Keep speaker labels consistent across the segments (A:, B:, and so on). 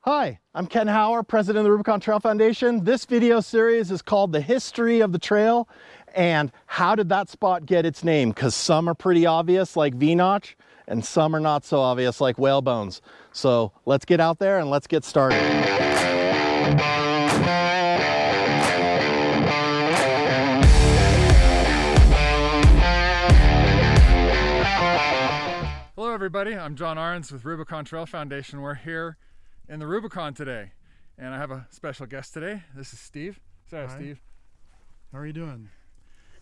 A: Hi, I'm Ken Hauer, president of the Rubicon Trail Foundation. This video series is called The History of the Trail and How Did That Spot Get Its Name? Because some are pretty obvious like V-Notch and some are not so obvious like whale bones. So let's get out there and let's get started.
B: Hello everybody, I'm John Arns with Rubicon Trail Foundation. We're here in the Rubicon today, and I have a special guest today. This is Steve. Say hi, Steve.
C: How are you doing?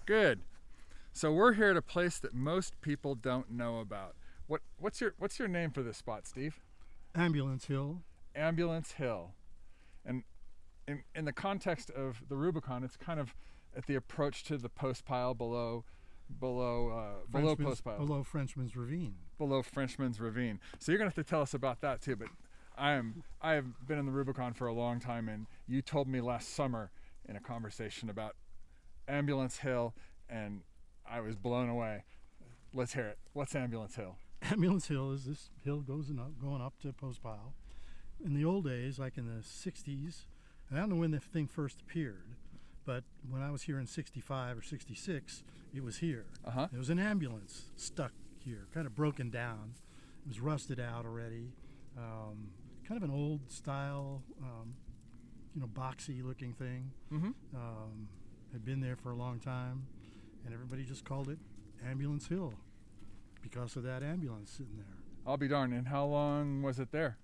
B: Good. So we're here at a place that most people don't know about. What's your name for this spot, Steve?
C: Ambulance Hill.
B: Ambulance Hill. And in the context of the Rubicon, it's kind of at the approach to the post pile below post pile.
C: Below Frenchman's Ravine.
B: Below Frenchman's Ravine. So you're gonna have to tell us about that too, but I have been in the Rubicon for a long time, and you told me last summer in a conversation about Ambulance Hill, and I was blown away. Let's hear it. What's Ambulance Hill?
C: Ambulance Hill is this hill going up to Post Pile. In the old days, like in the 60s, and I don't know when the thing first appeared, but when I was here in 65 or 66, it was here. There was an ambulance stuck here, kind of broken down. It was rusted out already. Kind of an old style, boxy looking thing. Had been there for a long time, and everybody just called it Ambulance Hill because of that ambulance sitting there.
B: I'll be darned. And how long was it there?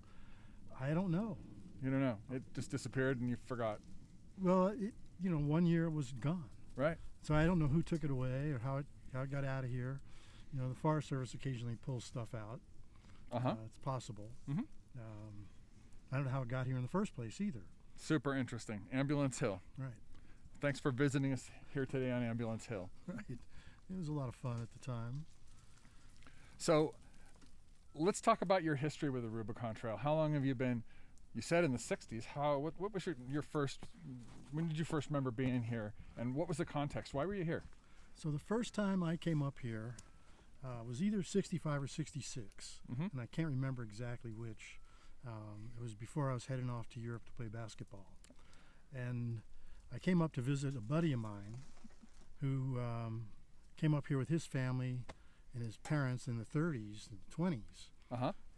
C: I don't know.
B: You don't know. It just disappeared and you forgot.
C: Well, 1 year it was gone.
B: Right.
C: So I don't know who took it away or how it got out of here. The Forest Service occasionally pulls stuff out. It's possible. I don't know how it got here in the first place either.
B: Super interesting. Ambulance Hill.
C: Right.
B: Thanks for visiting us here today on Ambulance Hill.
C: Right. It was a lot of fun at the time.
B: So let's talk about your history with the Rubicon Trail. How long have you been? You said in the 60s. What was your first, when did you first remember being here? And what was the context? Why were you here?
C: So the first time I came up here was either 65 or 66. And I can't remember exactly which. It was before I was heading off to Europe to play basketball. And I came up to visit a buddy of mine who came up here with his family and his parents in the 30s and 20s.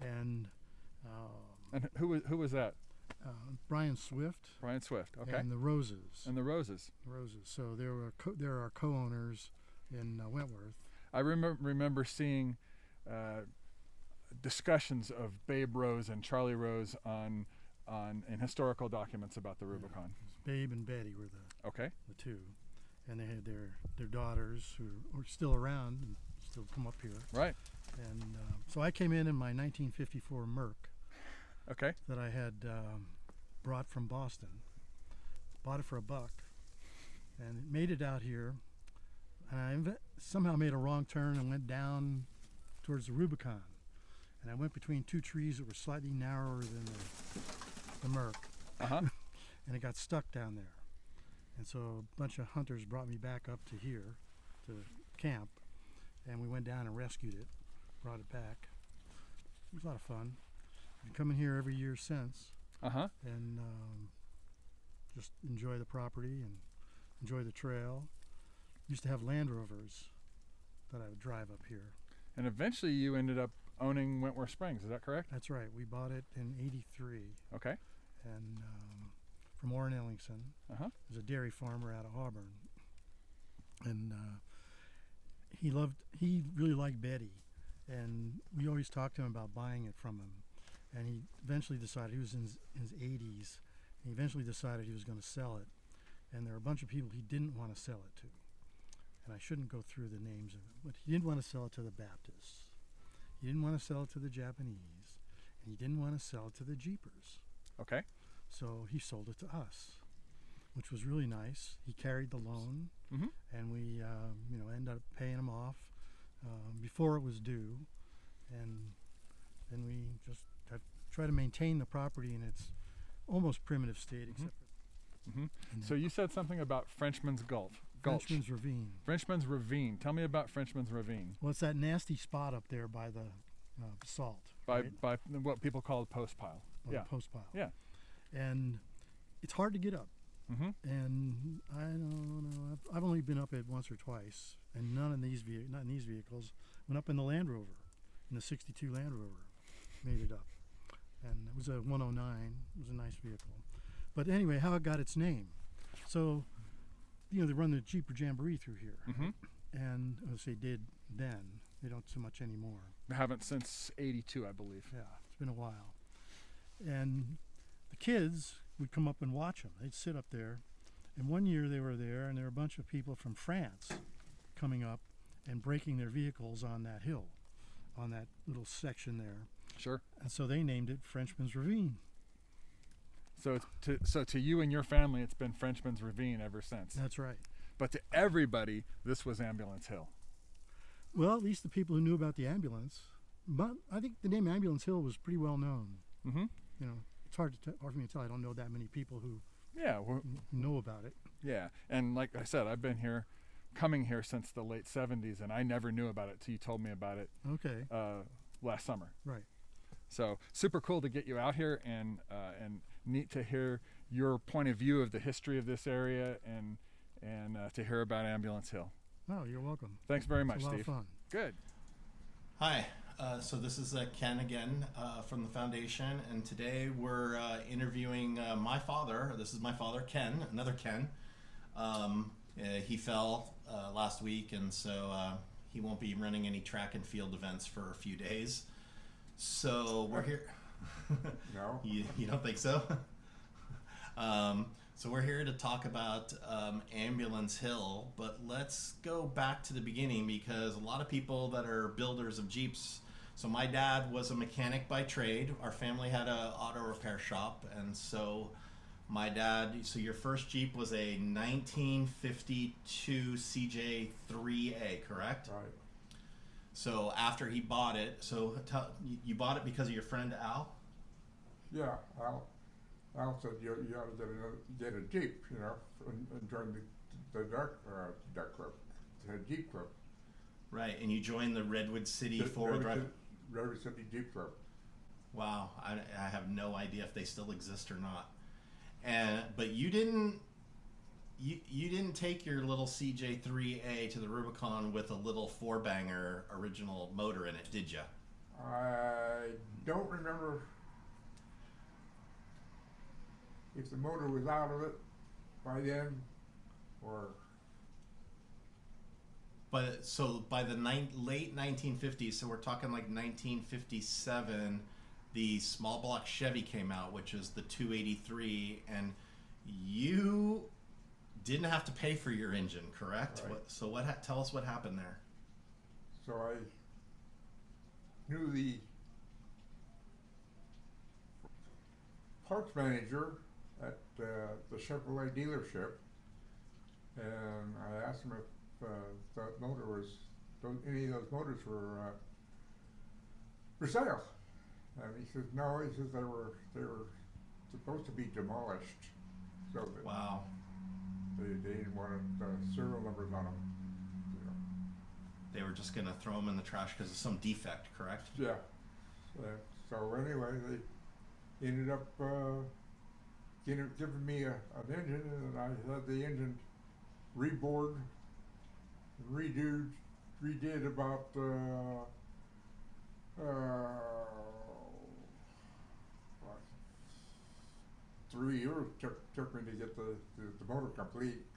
C: And
B: who was that?
C: Brian Swift.
B: Brian Swift. Okay.
C: And the Roses.
B: And the Roses.
C: So there are co-owners in Wentworth.
B: I remember seeing discussions of Babe Rose and Charlie Rose in historical documents about the Rubicon.
C: Babe and Betty were the two, and they had their daughters who are still around and still come up here.
B: Right.
C: And so I came in my 1954 Merc.
B: Okay.
C: That I had brought from Boston. Bought it for $1, and it made it out here. And I somehow made a wrong turn and went down towards the Rubicon. And I went between two trees that were slightly narrower than the Merc. And it got stuck down there. And so a bunch of hunters brought me back up to here, to camp. And we went down and rescued it, brought it back. It was a lot of fun. I've been coming here every year since. And just enjoy the property and enjoy the trail. Used to have Land Rovers that I would drive up here. And
B: eventually you ended up owning Wentworth Springs, is that correct?
C: That's right. We bought it in '83.
B: Okay.
C: And from Orrin Ellingson. He's a dairy farmer out of Auburn. And he really liked Betty. And we always talked to him about buying it from him. And he eventually decided, he was in his 80s, and he eventually decided he was going to sell it. And there were a bunch of people he didn't want to sell it to. And I shouldn't go through the names of it, but he didn't want to sell it to the Baptists. He didn't want to sell it to the Japanese. And he didn't want to sell it to the Jeepers.
B: Okay.
C: So he sold it to us, which was really nice. He carried the loan, and we ended up paying him off before it was due. And then we just try to maintain the property in its almost primitive state, except for
B: So you said something about Frenchman's Gulch.
C: Frenchman's Ravine.
B: Frenchman's Ravine. Tell me about Frenchman's Ravine.
C: Well, it's that nasty spot up there by the salt.
B: By what people call the post pile.
C: on
B: Yeah.
C: the post pile.
B: Yeah.
C: And it's hard to get up.
B: Mm-hmm.
C: And I don't know. I've only been up it once or twice, and not in these vehicles. Went up in the Land Rover, in the '62 Land Rover, made it up, and it was a 109. It was a nice vehicle. But anyway, how it got its name. So, they run the Jeep Jamboree through here,
B: Mm-hmm.
C: and as they did then, they don't so much anymore.
B: I haven't since '82, I believe.
C: Yeah, it's been a while. And the kids would come up and watch them. They'd sit up there. And one year they were there, and there were a bunch of people from France coming up and breaking their vehicles on that hill, on that little section there.
B: Sure.
C: And so they named it Frenchman's Ravine.
B: So to you and your family, it's been Frenchman's Ravine ever since.
C: That's right.
B: But to everybody, this was Ambulance Hill.
C: Well, at least the people who knew about the ambulance. But I think the name Ambulance Hill was pretty well known.
B: Mm-hmm.
C: It's hard for me to tell. I don't know that many people who
B: Yeah.
C: know about it.
B: Yeah. And like I said, I've been coming here since the late '70s, and I never knew about it till you told me about it
C: Okay.
B: last summer.
C: Right.
B: So super cool to get you out here, and neat to hear your point of view of the history of this area, and to hear about Ambulance Hill.
C: Oh, you're welcome.
B: Thanks very much,
C: It's a lot
B: Steve.
C: of fun.
B: Good.
A: Hi, so this is Ken again from the foundation, and today we're interviewing my father. This is my father, Ken, another Ken. He fell last week, and so he won't be running any track and field events for a few days. So we're here.
D: No.
A: You don't think so? So we're here to talk about Ambulance Hill, but let's go back to the beginning, because a lot of people that are builders of Jeeps. So my dad was a mechanic by trade. Our family had an auto repair shop, and so my dad. So your first Jeep was a 1952 CJ3A, correct?
D: Right.
A: So after he bought it, you bought it because of your friend Al?
D: Yeah. Al said you ought to get a Jeep, and join the duck club, the Jeep club.
A: Right, and you joined the Redwood City four-wheel drive.
D: Redwood City Jeep Club.
A: Wow, I have no idea if they still exist or not. But you didn't take your little CJ3A to the Rubicon with a little four-banger original motor in it, did you?
D: I don't remember if the motor was out of it by then, or
A: But so by the late 1950s, so we're talking like 1957, the small block Chevy came out, which is the 283, and you didn't have to pay for your engine, correct?
D: Right.
A: Tell us what happened there.
D: so I knew the parts manager at the Chevrolet dealership, and I asked him if that motor any of those motors were for sale, and he says no. He says they were supposed to be demolished, so that
A: Wow.
D: they didn't want serial numbers on them.
A: They were just going to throw them in the trash because of some defect, correct?
D: Yeah. So anyway, they ended up giving me an engine, and I had the engine rebored, redid about 3 years took me to get the motor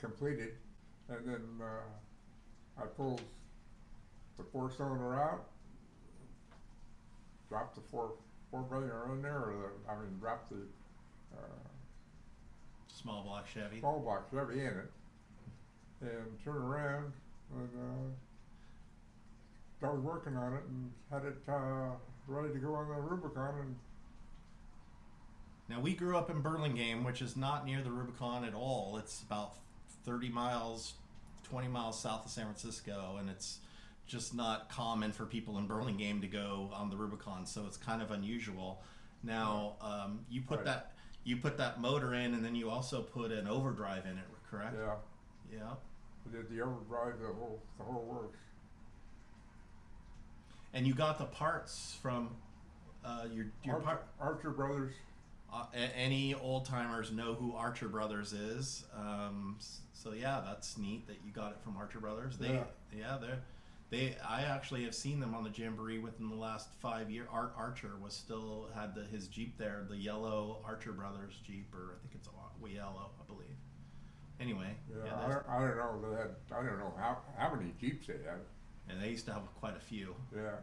D: completed, and then I pulled the four-cylinder out, dropped the four-banger in there, dropped the
A: Small block Chevy.
D: small block Chevy in it, and turned around and started working on it and had it ready to go on the Rubicon. And
A: Now, we grew up in Burlingame, which is not near the Rubicon at all. It's about 30 miles, 20 miles south of San Francisco, and it's just not common for people in Burlingame to go on the Rubicon, so it's kind of unusual. Now, you put
D: Right.
A: that motor in, and then you also put an overdrive in it, correct?
D: yeah,
A: Yeah.
D: I did the overdrive, the whole works.
A: And you got the parts from your part.
D: Archer Brothers
A: Any old timers know who Archer Brothers is. So yeah, that's neat that you got it from Archer Brothers. I actually have seen them on the Jamboree within the last 5 years. Art Archer had his Jeep there, the yellow Archer Brothers Jeep, or I think it's yellow, I believe. Anyway,
D: I don't know. I don't know how many Jeeps they had.
A: and they used to have quite a few.
D: Yeah.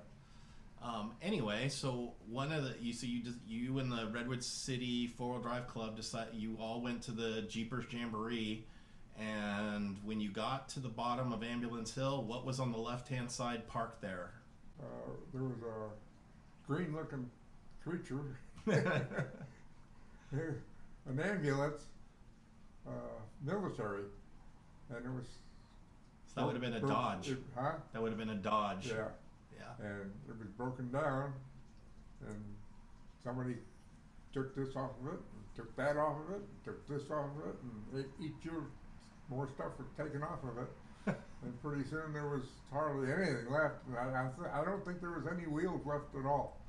A: Anyway, so you and the Redwood City 4-wheel drive club you all went to the Jeepers Jamboree, and when you got to the bottom of Ambulance Hill, what was on the left-hand side parked there?
D: There was a green-looking creature, an ambulance, military, and it was.
A: So that would have been a Dodge.
D: Huh?
A: That would have been a Dodge.
D: Yeah.
A: Yeah.
D: And it was broken down, and somebody took this off of it, and took that off of it, and took this off of it, and each year more stuff was taken off of it, and pretty soon there was hardly anything left. And I don't think there was any wheels left at all.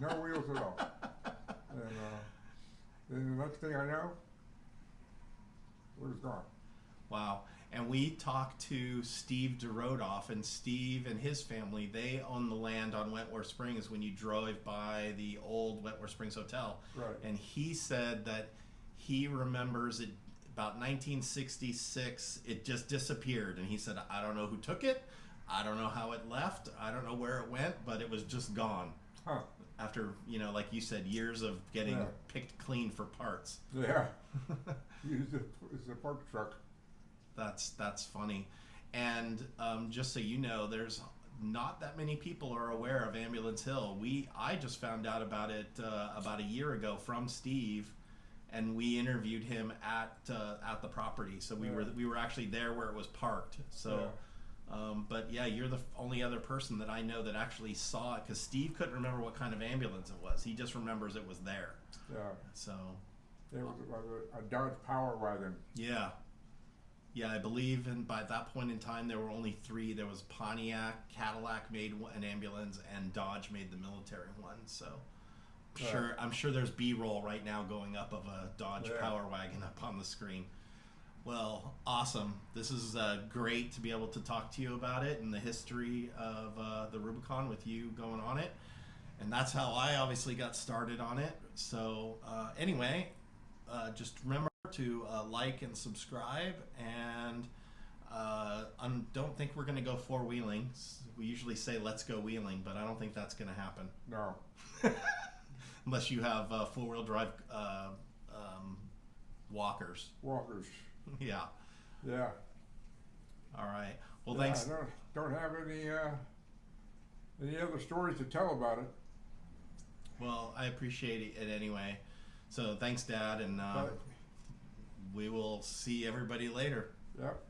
D: No wheels at all. And then the next thing I know, it was gone.
A: Wow. And we talked to Steve Dorado, and Steve and his family, they own the land on Wentworth Springs when you drove by the old Wentworth Springs Hotel.
D: Right.
A: And he said that he remembers it about 1966, it just disappeared. And he said, I don't know who took it. I don't know how it left. I don't know where it went, but it was just gone.
D: Huh.
A: After, like you said, years of getting picked clean for parts.
D: Yeah. Used it as a park truck.
A: That's funny. And just so you know, there's not that many people are aware of Ambulance Hill. I just found out about it about a year ago from Steve, and we interviewed him at the property. So we were actually there where it was parked. So, but yeah, you're the only other person that I know that actually saw it, because Steve couldn't remember what kind of ambulance it was. He just remembers it was there.
D: Yeah.
A: So.
D: It was a Dodge Power Wagon.
A: Yeah. Yeah, I believe, and by that point in time, there were only 3. There was Pontiac, Cadillac made an ambulance, and Dodge made the military one. So, I'm sure there's B-roll right now going up of a Dodge Power Wagon up on the screen. Well, awesome. This is great to be able to talk to you about it and the history of the Rubicon with you going on it. And that's how I obviously got started on it. So, anyway, just remember to like and subscribe, and don't think we're going to go 4-wheeling. We usually say let's go wheeling, but I don't think that's going to happen.
D: No.
A: Unless you have 4-wheel drive walkers.
D: Walkers.
A: Yeah.
D: Yeah.
A: All right. Well, thanks.
D: I don't have any other stories to tell about it.
A: Well, I appreciate it anyway. So thanks, Dad, and we will see everybody later.
D: Yep.